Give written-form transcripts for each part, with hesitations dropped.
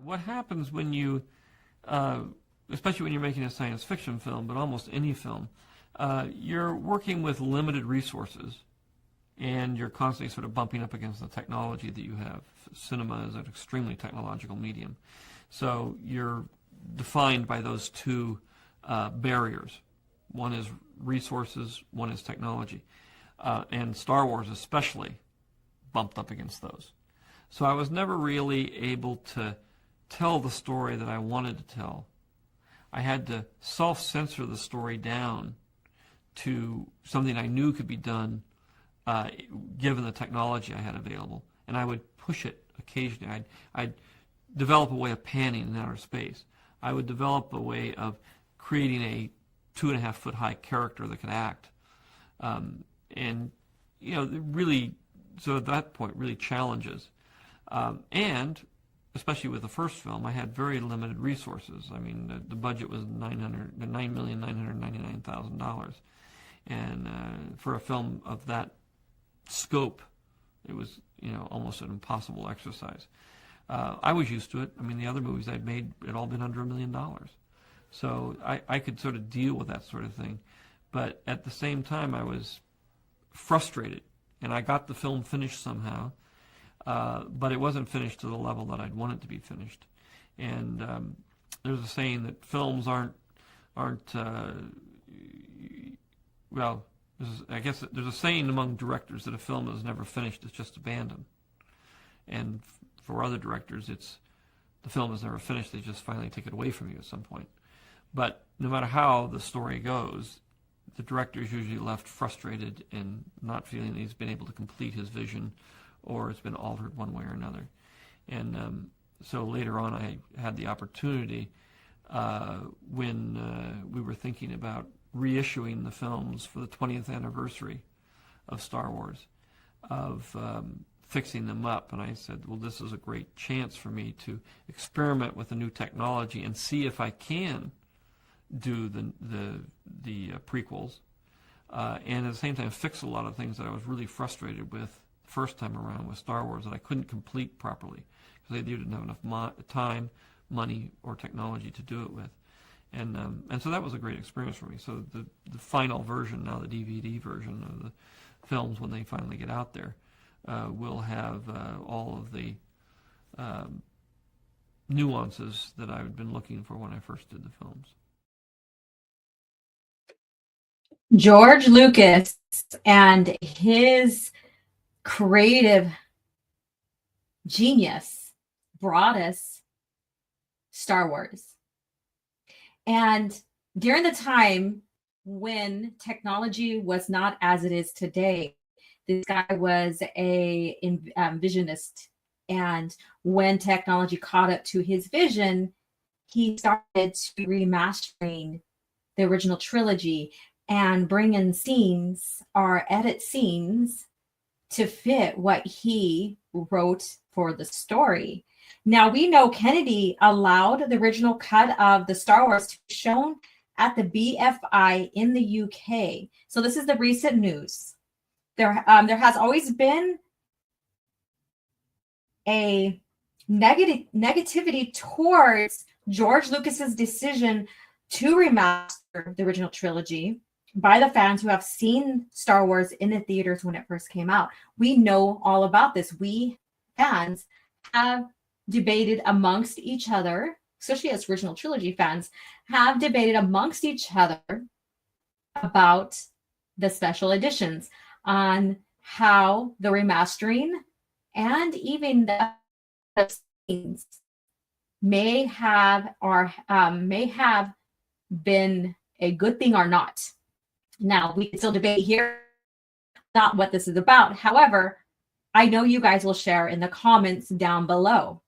What happens when you, uh, especially when you're making a science fiction film, but almost any film, you're working with limited resources, and you're constantly sort of bumping up against the technology that you have. Cinema is an extremely technological medium, so you're defined by those two barriers. One is resources, one is technology, and Star Wars especially bumped up against those. So I was never really able to tell the story that I wanted to tell. I had to self-censor the story down to something I knew could be done given the technology I had available. And I would push it occasionally. I'd develop a way of panning in outer space. I would develop a way of creating a 2.5 foot high character that could act. And, you know, really, so at that point, really challenges. And especially with the first film, I had very limited resources. I mean, the budget was $9,999,000, and for a film of that scope, it was, you know, almost an impossible exercise. I was used to it. I mean, the other movies I'd made had all been under $1 million, so I could sort of deal with that sort of thing. But at the same time, I was frustrated, and I got the film finished somehow. But it wasn't finished to the level that I'd want it to be finished. And there's a saying that films aren't well, I guess there's a saying among directors that a film is never finished, it's just abandoned. And for other directors, it's the film is never finished, they just finally take it away from you at some point. But no matter how the story goes, the director is usually left frustrated and not feeling that he's been able to complete his vision, or it's been altered one way or another. And so later on I had the opportunity when we were thinking about reissuing the films for the 20th anniversary of Star Wars, of fixing them up. And I said, well, this is a great chance for me to experiment with a new technology and see if I can do the prequels, and at the same time fix a lot of things that I was really frustrated with first time around with Star Wars that I couldn't complete properly because they didn't have enough time, money, or technology to do it with. And so that was a great experience for me. So the final version, now the DVD version of the films, when they finally get out there, will have all of the nuances that I've been looking for when I first did the films. George Lucas and his creative genius brought us Star Wars. And during the time when technology was not as it is today, this guy was a visionist. And when technology caught up to his vision, he started to remastering the original trilogy and bring in scenes or edit scenes to fit what he wrote for the story. Now, we know Kennedy allowed the original cut of the Star Wars to be shown at the BFI in the UK. So this is the recent news. There has always been a negativity towards George Lucas's decision to remaster the original trilogy by the fans who have seen Star Wars in the theaters when it first came out. We know all about this. We fans have debated amongst each other, especially as original trilogy fans, have debated amongst each other about the special editions, on how the remastering and even the scenes may have been a good thing or not. Now, we can still debate here, not what this is about. However, I know you guys will share in the comments down below.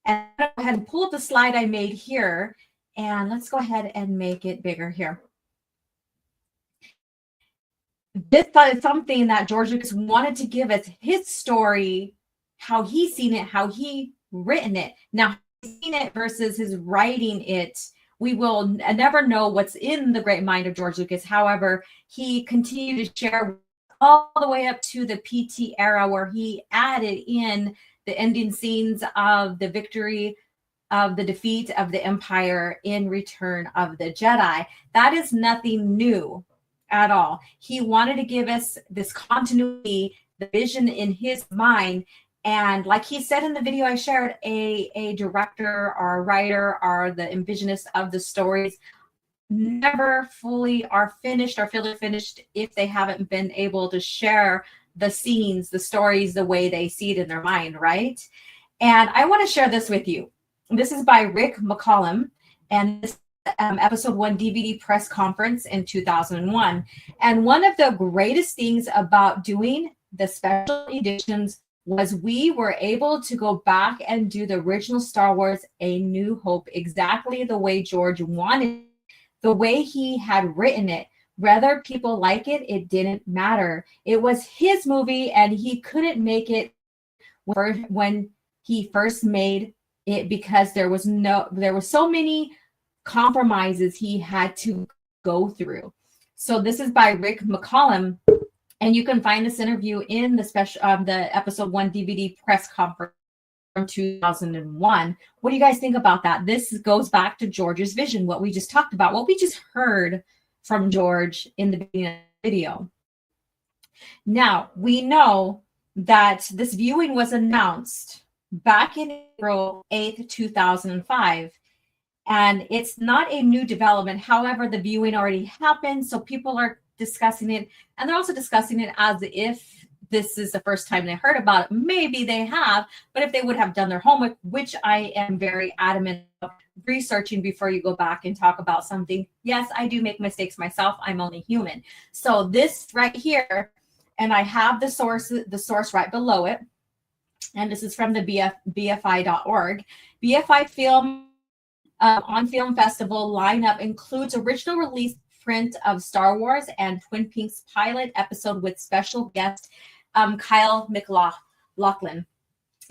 And I'll go ahead and pull up the slide I made here, and let's go ahead and make it bigger here. This is something that George Lucas wanted to give us his story, how he's seen it, how he written it. Now, seen it versus his writing it, we will never know what's in the great mind of George Lucas. However, he continued to share all the way up to the PT era, where he added in the ending scenes of the victory of the defeat of the Empire in Return of the Jedi. That is nothing new at all. He wanted to give us this continuity, the vision in his mind. And like he said in the video I shared, a director or a writer or the envisionist of the stories never fully are finished or feel finished if they haven't been able to share the scenes, the stories, the way they see it in their mind, right? And I want to share this with you. This is by Rick McCallum, and this episode 1 DVD press conference in 2001. And one of the greatest things about doing the special editions was we were able to go back and do the original Star Wars A New Hope exactly the way George wanted, the way he had written it. Whether people like it, it didn't matter. It was his movie, and he couldn't make it when he first made it because there were so many compromises he had to go through. So this is by Rick McCallum, and you can find this interview in the special the episode 1 DVD press conference from 2001. What do you guys think about that? This goes back to George's vision, what we just talked about, what we just heard from George in the beginning of the video. Now, we know that this viewing was announced back in April 8th, 2005. And it's not a new development. However, the viewing already happened, so people are discussing it. And they're also discussing it as if this is the first time they heard about it. Maybe they have, but if they would have done their homework, which I am very adamant about researching before you go back and talk about something. Yes, I do make mistakes myself. I'm only human. So this right here, and I have the source right below it. And this is from the BFI.org. BFI Film on Film Festival lineup includes original release print of Star Wars and Twin Peaks pilot episode with special guest Kyle MacLachlan.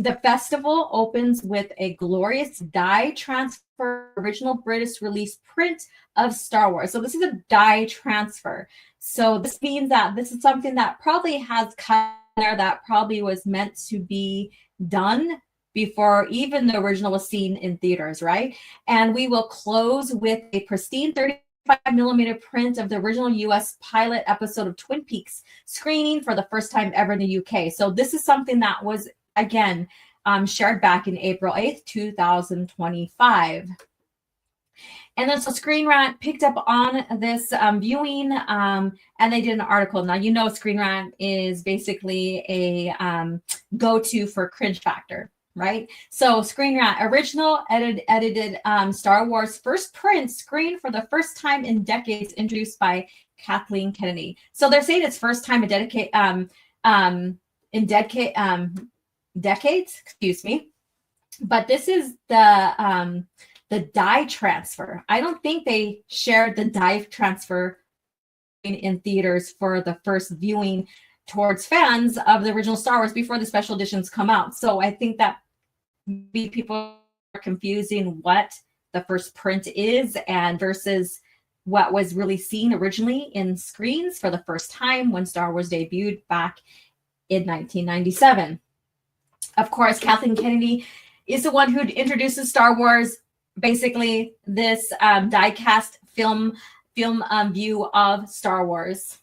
The festival opens with a glorious dye transfer original British release print of Star Wars. So this is a dye transfer. So this means that this is something that probably has cut there that probably was meant to be done before even the original was seen in theaters, right? And we will close with a pristine 35mm print of the original US pilot episode of Twin Peaks screening for the first time ever in the UK. So this is something that was, again, shared back in April 8th, 2025. And then so Screen Rant picked up on this viewing, and they did an article. Now, you know, Screen Rant is basically a go-to for cringe factor, right? So Screen Rant, original edited Star Wars first print screened for the first time in decades, introduced by Kathleen Kennedy. So they're saying it's first time in decades, excuse me. But this is the dye transfer. I don't think they shared the dye transfer in theaters for the first viewing towards fans of the original Star Wars before the special editions come out. So I think that maybe people are confusing what the first print is and versus what was really seen originally in screens for the first time when Star Wars debuted back in 1997. Of course, Kathleen Kennedy is the one who introduces Star Wars, basically this die-cast film view of Star Wars.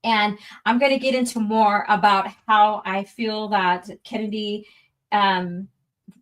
And I'm going to get into more about how I feel that Kennedy,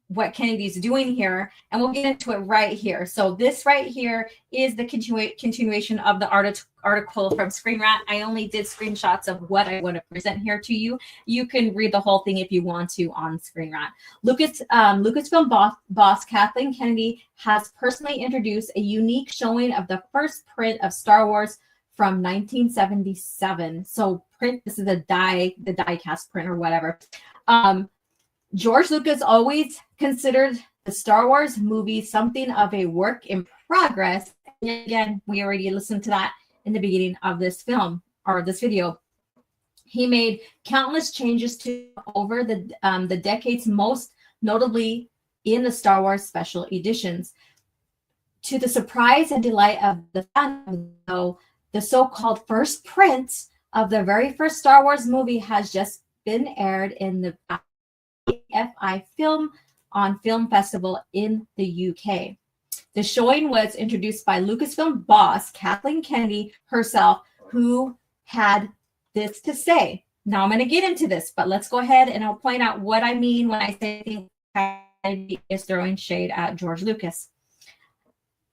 what Kennedy's doing here, and we'll get into it right here. So this right here is the continuation of the article from Screen Rant. I only did screenshots of what I want to present here to you. You can read the whole thing if you want to on Screen Rant. Lucasfilm boss Kathleen Kennedy has personally introduced a unique showing of the first print of Star Wars from 1977. So print, this is the die-cast print or whatever. George Lucas always considered the Star Wars movie something of a work in progress. And again, we already listened to that in the beginning of this film or this video. He made countless changes to over the decades, most notably in the Star Wars special editions. To the surprise and delight of the fans, though, the so-called first print of the very first Star Wars movie has just been aired in the FI Film on Film Festival in the UK. The showing was introduced by Lucasfilm boss Kathleen Kennedy herself, who had this to say. Now I'm going to get into this, but let's go ahead and I'll point out what I mean when I say Kennedy is throwing shade at George Lucas.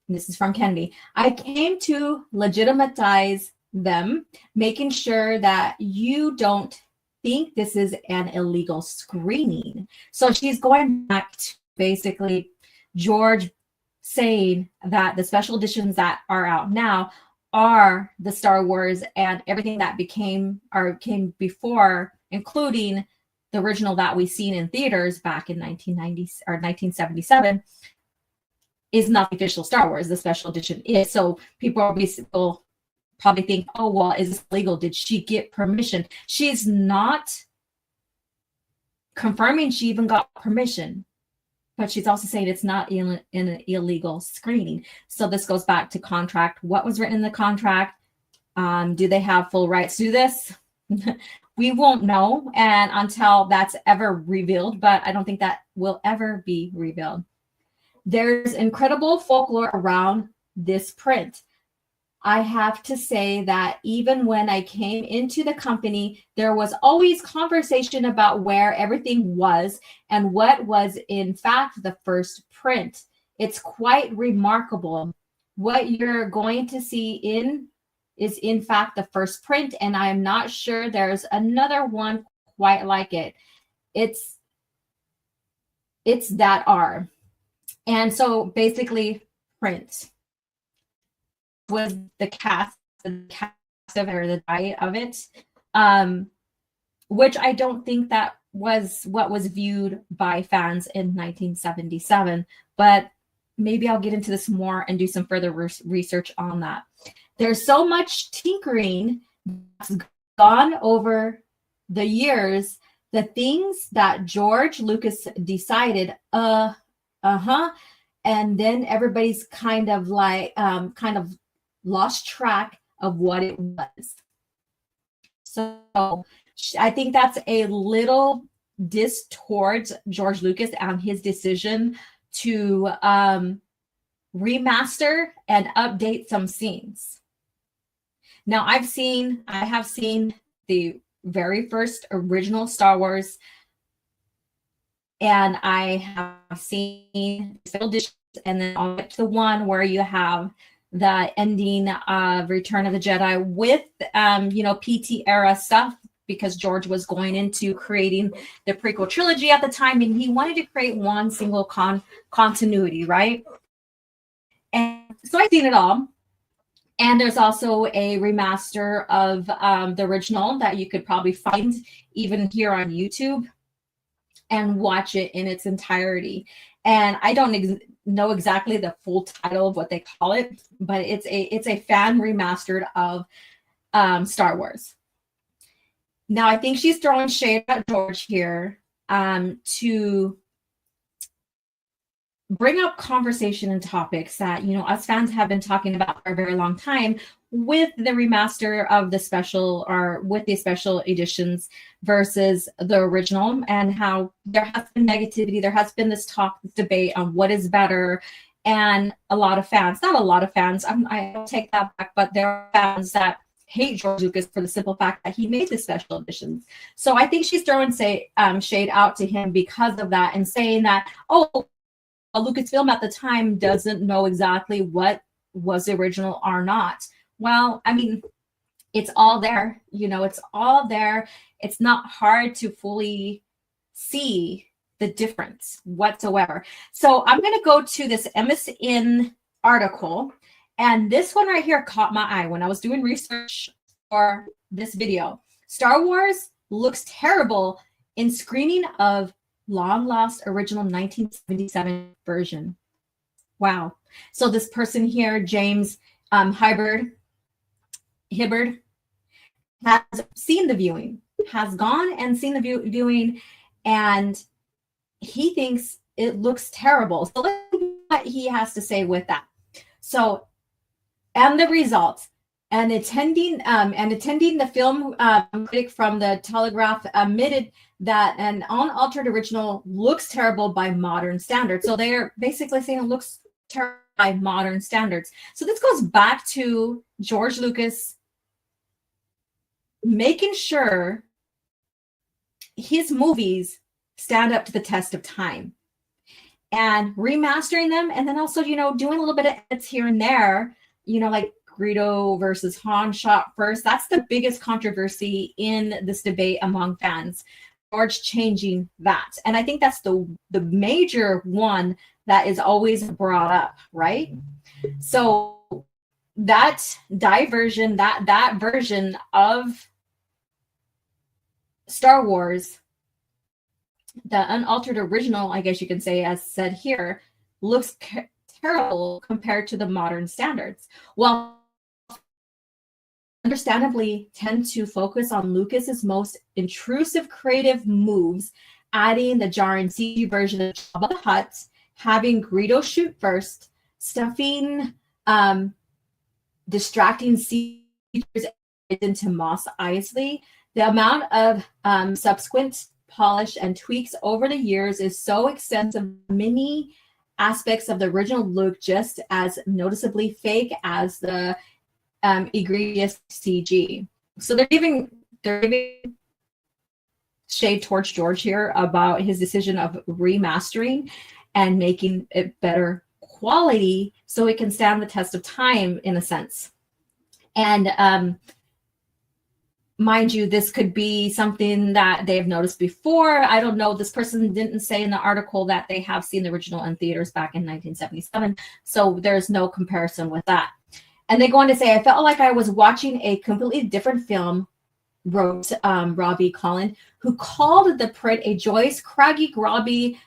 This is from Kennedy. I came to legitimize them, making sure that you don't think this is an illegal screening. So she's going back to basically George saying that the special editions that are out now are the Star Wars and everything that came before, including the original that we seen in theaters back in 1990 or 1977, is not the official Star Wars. The special edition is. So people will probably think, oh, well, is this legal? Did she get permission? She's not confirming she even got permission, but she's also saying it's not in an illegal screening. So this goes back to contract. What was written in the contract? Do they have full rights to do this? We won't know, and until that's ever revealed, but I don't think that will ever be revealed. There's incredible folklore around this print. I have to say that even when I came into the company, there was always conversation about where everything was and what was in fact the first print. It's quite remarkable. What you're going to see is in fact the first print, and I am not sure there's another one quite like it. It's that R. And so basically print was the cast of it, or the diet of it, which I don't think that was what was viewed by fans in 1977, but maybe I'll get into this more and do some further research on that. There's so much tinkering that's gone over the years, the things that George Lucas decided, and then everybody's kind of lost track of what it was. So I think that's a little diss towards George Lucas and his decision to remaster and update some scenes. Now I have seen the very first original Star Wars, and I have seen several editions, and then I'll get to the one where you have the ending of Return of the Jedi with PT era stuff, because George was going into creating the prequel trilogy at the time, and he wanted to create one single continuity, right? And so I've seen it all. And there's also a remaster of the original that you could probably find even here on YouTube and watch it in its entirety. And I don't know exactly the full title of what they call it, but it's a fan remastered of Star Wars. Now I think she's throwing shade at George here to bring up conversation and topics that us fans have been talking about for a very long time, with the remaster of the special, or with the special editions versus the original, and how there has been negativity. There has been this debate on what is better, and a lot of fans, not a lot of fans, I don't take that back, but there are fans that hate George Lucas for the simple fact that he made the special editions. So I think she's throwing shade out to him because of that, and saying that, Lucasfilm at the time doesn't know exactly what was the original or not. Well, I mean, it's all there. It's all there. It's not hard to fully see the difference whatsoever. So I'm going to go to this MSN article, and this one right here caught my eye when I was doing research for this video. Star Wars looks terrible in screening of long lost original 1977 version. Wow. So this person here, James Hibbard, has seen the viewing, has gone and seen the viewing, and he thinks it looks terrible. So let's see what he has to say with that. So, and the results. Attending the film critic from the Telegraph admitted that an unaltered original looks terrible by modern standards. So they're basically saying it looks terrible by modern standards. So this goes back to George Lucas making sure his movies stand up to the test of time and remastering them, and then also, doing a little bit of edits here and there, like Greedo versus Han shot first. That's the biggest controversy in this debate among fans. George changing that. And I think that's the major one that is always brought up, right? So that diversion, that version of Star Wars, the unaltered original, I guess you can say, as said here, looks terrible compared to the modern standards. Well, understandably tend to focus on Lucas's most intrusive creative moves, adding the jarring CG version of Jabba the Hutt, having Greedo shoot first, stuffing distracting features into Mos Eisley. The amount of subsequent polish and tweaks over the years is so extensive, many aspects of the original look just as noticeably fake as the egregious CG. So they're giving shade towards George here about his decision of remastering and making it better quality so it can stand the test of time in a sense. And mind you, this could be something that they've noticed before. I don't know. This person didn't say in the article that they have seen the original in theaters back in 1977. So there's no comparison with that. And they go on to say, I felt like I was watching a completely different film, wrote Robbie Collin, who called the print a joyous, craggy, grobby,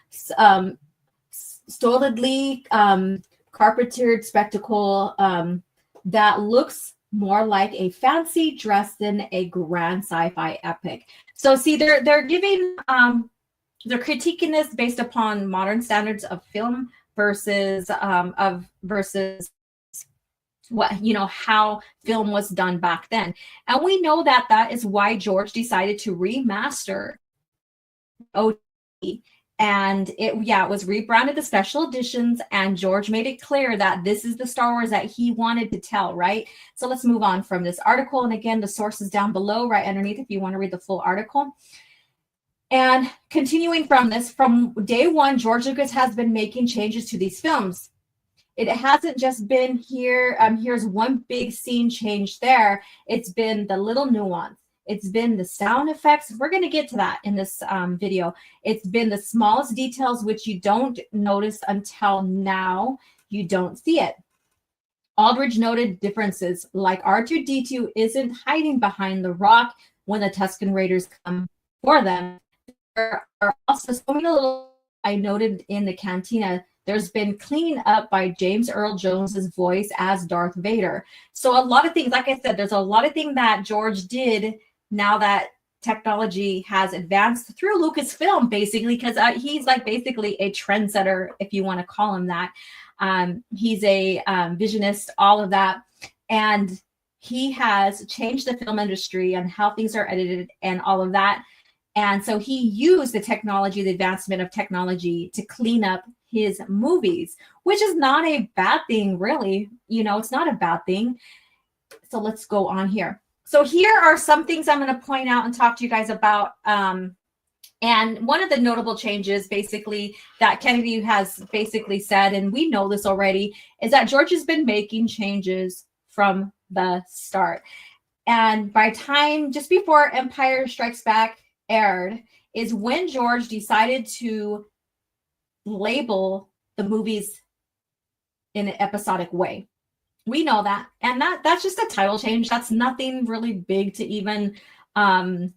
stolidly carpeted spectacle that looks more like a fancy dress than a grand sci-fi epic. So see, they're giving they're critiquing this based upon modern standards of film versus what, how film was done back then. And we know that that is why George decided to remaster OT. And it was rebranded to special editions, and George made it clear that this is the Star Wars that he wanted to tell, right? So let's move on from this article. And again, the source is down below, right underneath, if you want to read the full article. And continuing from this, from day one, George Lucas has been making changes to these films. It hasn't just been here, here's one big scene change there. It's been the little nuance. It's been the sound effects. We're going to get to that in this video. It's been the smallest details, which you don't notice until now. You don't see it. Aldridge noted differences, like R2-D2 isn't hiding behind the rock when the Tusken Raiders come for them. There are also so many little, I noted in the cantina, there's been cleaning up by James Earl Jones's voice as Darth Vader. So a lot of things, like I said, there's a lot of things that George did now that technology has advanced through Lucasfilm, basically, because he's like basically a trendsetter, if you want to call him that. He's a visionist, all of that. And he has changed the film industry and how things are edited and all of that. And so he used the technology, the advancement of technology, to clean up his movies, which is not a bad thing, really. It's not a bad thing. So let's go on here. So here are some things I'm going to point out and talk to you guys about. And one of the notable changes, basically, that Kennedy has basically said, and we know this already, is that George has been making changes from the start. And by time, just before Empire Strikes Back aired, is when George decided to label the movies in an episodic way. We know that. And that's just a title change. That's nothing really big to even, I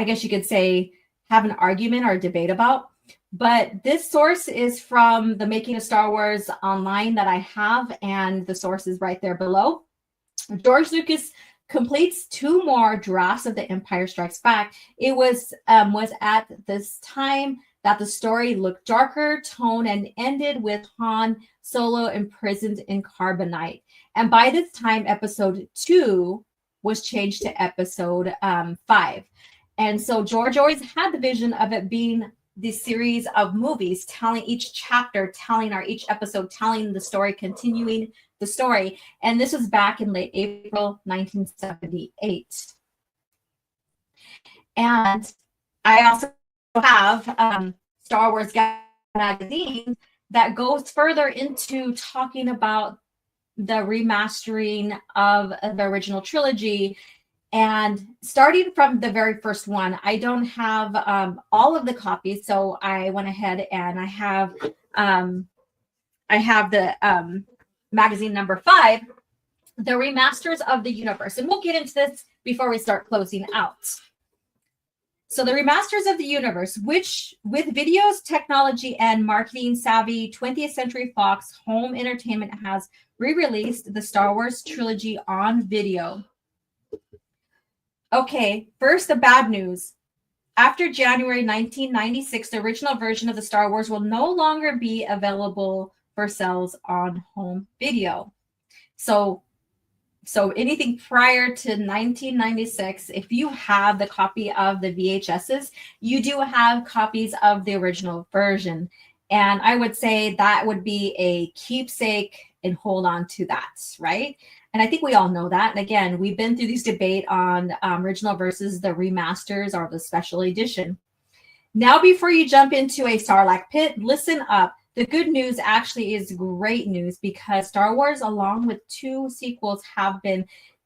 guess you could say, have an argument or a debate about. But this source is from the Making of Star Wars online that I have, and the source is right there below. George Lucas completes 2 more drafts of The Empire Strikes Back. It was at this time that the story looked darker tone and ended with Han Solo imprisoned in carbonite. And by this time, episode 2 was changed to episode 5. And so George always had the vision of it being this series of movies, telling each chapter, each episode, telling the story, continuing the story. And this was back in late April 1978. And I also have Star Wars magazine that goes further into talking about the remastering of the original trilogy. And starting from the very first one, I don't have all of the copies, so I went ahead and I have the magazine number 5, the remasters of the universe, and we'll get into this before we start closing out. So the remasters of the universe, which with videos, technology, and marketing savvy, 20th Century Fox Home Entertainment has re-released the Star Wars trilogy on video. Okay, first the bad news. After January 1996, the original version of the Star Wars will no longer be available for sales on home video. So anything prior to 1996, if you have the copy of the VHSs, you do have copies of the original version. And I would say that would be a keepsake and hold on to that, right? And I think we all know that. And again, we've been through this debate on original versus the remasters or the special edition. Now, before you jump into a Sarlacc pit, listen up. The good news actually is great news because Star Wars, along with 2 sequels, have been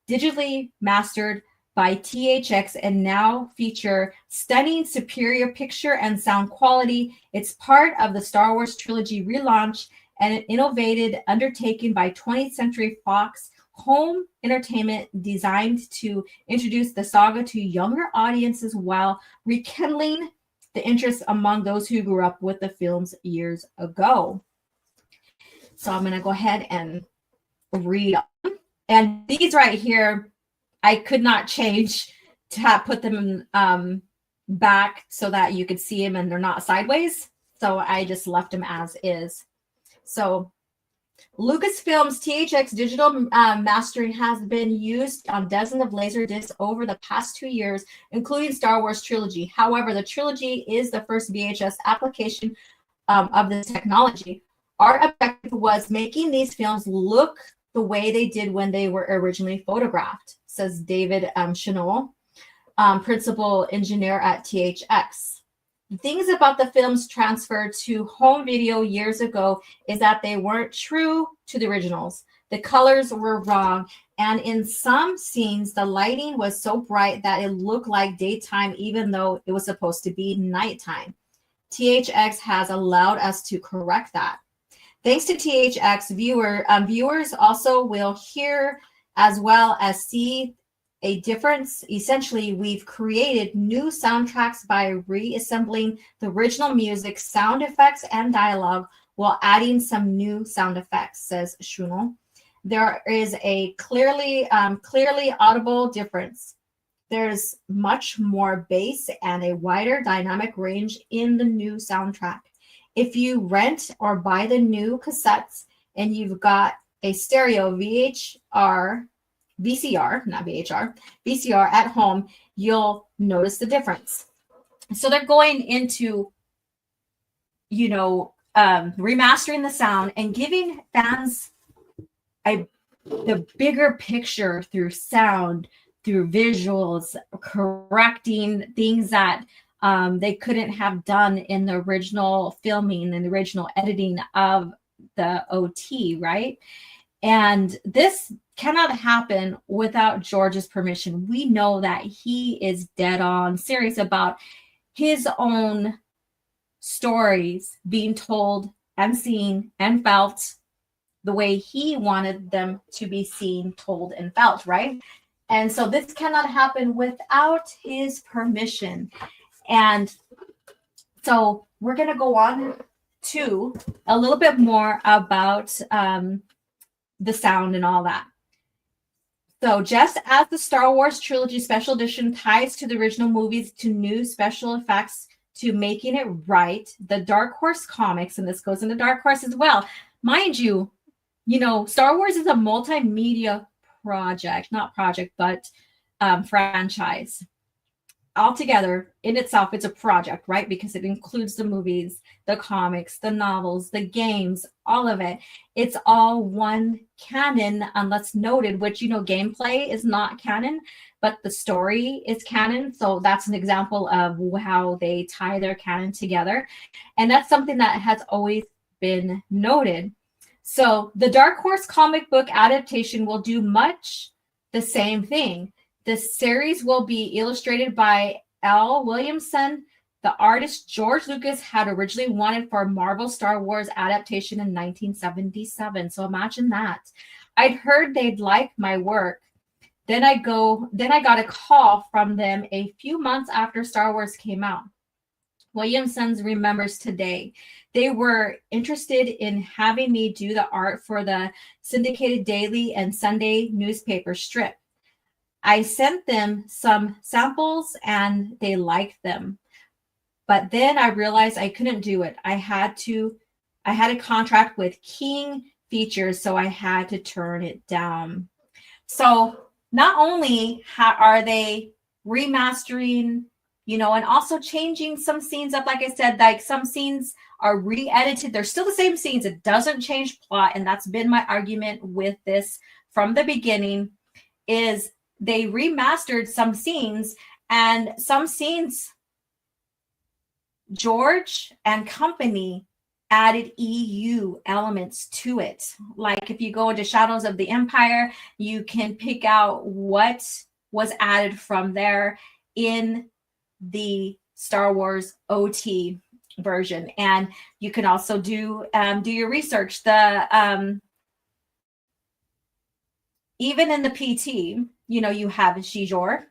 digitally mastered by THX and now feature stunning superior picture and sound quality. It's part of the Star Wars trilogy relaunch and an innovative undertaking by 20th Century Fox Home Entertainment designed to introduce the saga to younger audiences while rekindling the interest among those who grew up with the films years ago. So I'm going to go ahead and read them. And these right here, I could not change to put them back so that you could see them and they're not sideways. So I just left them as is. So Lucasfilm's THX digital mastering has been used on dozens of Laserdiscs over the past 2 years, including Star Wars Trilogy. However, the trilogy is the first VHS application of this technology. Our objective was making these films look the way they did when they were originally photographed, says David Chenol, principal engineer at THX. The things about the films transferred to home video years ago is that they weren't true to the originals. The colors were wrong, and in some scenes, the lighting was so bright that it looked like daytime, even though it was supposed to be nighttime. THX has allowed us to correct that. Thanks to THX, viewers also will hear as well as see a difference. Essentially, we've created new soundtracks by reassembling the original music, sound effects, and dialogue while adding some new sound effects, says Shunel. There is a clearly audible difference. There's much more bass and a wider dynamic range in the new soundtrack. If you rent or buy the new cassettes and you've got a stereo VCR at home, you'll notice the difference. So they're going into, remastering the sound and giving fans the bigger picture through sound, through visuals, correcting things that they couldn't have done in the original filming and the original editing of the OT, right? And this cannot happen without George's permission. We know that he is dead on serious about his own stories being told and seen and felt the way he wanted them to be seen, told, and felt, right? And so this cannot happen without his permission. And so we're going to go on to a little bit more about the sound and all that. So just as the Star Wars Trilogy Special Edition ties to the original movies to new special effects to making it right. The Dark Horse comics, and this goes into Dark Horse as well. Mind you, Star Wars is a multimedia project, not project, but franchise. Altogether, in itself, it's a project, right? Because it includes the movies, the comics, the novels, the games, all of it. It's all one canon, unless noted, which, gameplay is not canon, but the story is canon. So that's an example of how they tie their canon together. And that's something that has always been noted. So the Dark Horse comic book adaptation will do much the same thing. The series will be illustrated by Al Williamson, the artist George Lucas had originally wanted for Marvel Star Wars adaptation in 1977. So imagine that. I'd heard they'd like my work. Then I got a call from them a few months after Star Wars came out. Williamson remembers today. They were interested in having me do the art for the syndicated daily and Sunday newspaper strip. I sent them some samples and they liked them. But then I realized I couldn't do it. I had a contract with King Features, so I had to turn it down. So not only are they remastering, and also changing some scenes up, like I said, like some scenes are re-edited. They're still the same scenes. It doesn't change plot. And that's been my argument with this from the beginning, is they remastered some scenes, and some scenes George and company added EU elements to it. Like if you go into Shadows of the Empire, you can pick out what was added from there in the Star Wars OT version. And you can also do your research. Even in the PT, you have Shijor,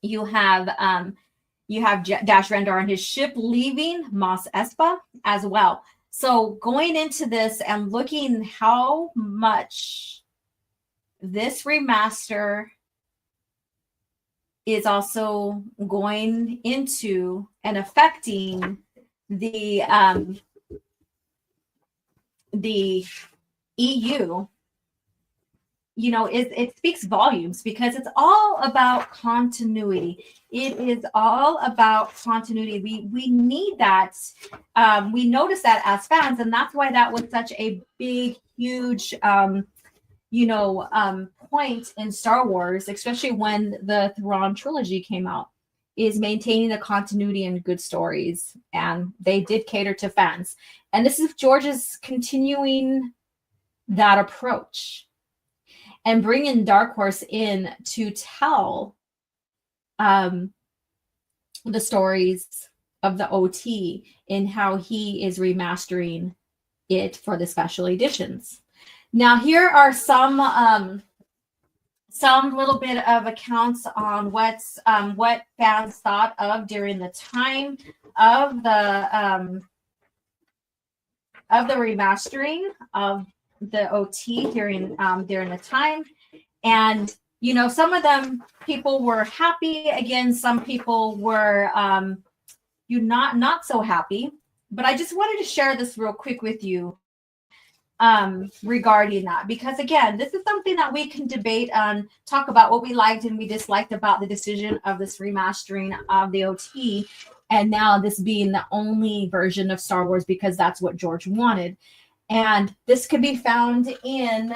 you have Dash Rendar and his ship leaving Mos Espa as well. So going into this and looking how much this remaster is also going into and affecting the EU, it speaks volumes, because it's all about continuity. It is all about continuity. We need that. We notice that as fans, and that's why that was such a big, huge, point in Star Wars, especially when the Thrawn trilogy came out, is maintaining the continuity and good stories. And they did cater to fans. And this is George's continuing that approach and bringing Dark Horse in to tell the stories of the OT in how he is remastering it for the special editions. Now, here are some little bit of accounts on what fans thought of during the time of the remastering of the OT during the time. And some of them, people were happy. Again, some people were not so happy. But I just wanted to share this real quick with you regarding that, because again, this is something that we can debate and talk about what we liked and we disliked about the decision of this remastering of the OT, and now this being the only version of Star Wars because that's what George wanted. And this could be found in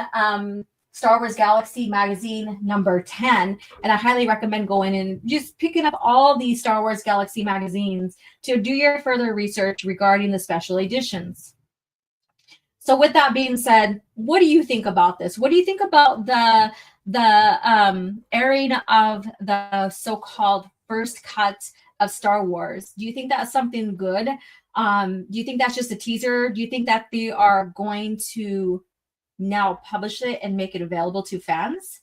Star Wars Galaxy magazine number 10. And I highly recommend going and just picking up all these Star Wars Galaxy magazines to do your further research regarding the special editions. So with that being said, what do you think about this? What do you think about the airing of the so-called first cut of Star Wars? Do you think that's something good? Do you think that's just a teaser? Do you think that they are going to now publish it and make it available to fans?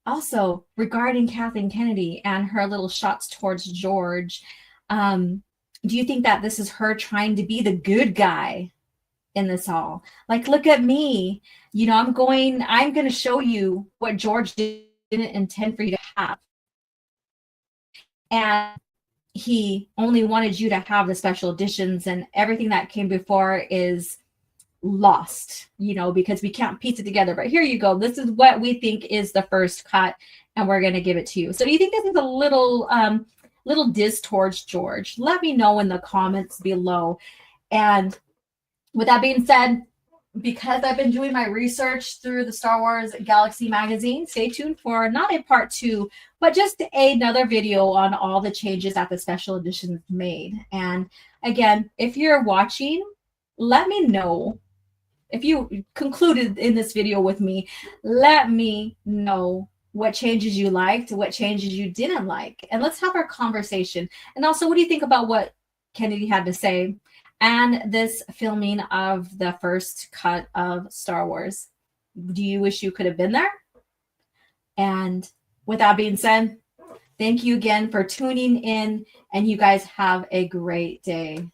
Also, regarding Kathleen Kennedy and her little shots towards George, do you think that this is her trying to be the good guy in this all? Like, look at me. I'm going to show you what George didn't intend for you to have. And he only wanted you to have the special editions, and everything that came before is lost, because we can't piece it together. But here you go. This is what we think is the first cut, and we're going to give it to you. So do you think this is a little diss towards George? Let me know in the comments below. And with that being said, because I've been doing my research through the Star Wars Galaxy magazine, stay tuned for not a part 2, but just another video on all the changes that the special editions made. And again, if you're watching, let me know. If you concluded in this video with me, let me know what changes you liked, what changes you didn't like, and let's have our conversation. And also, what do you think about what Kennedy had to say and this filming of the first cut of Star Wars? Do you wish you could have been there? And with that being said, thank you again for tuning in, and you guys have a great day.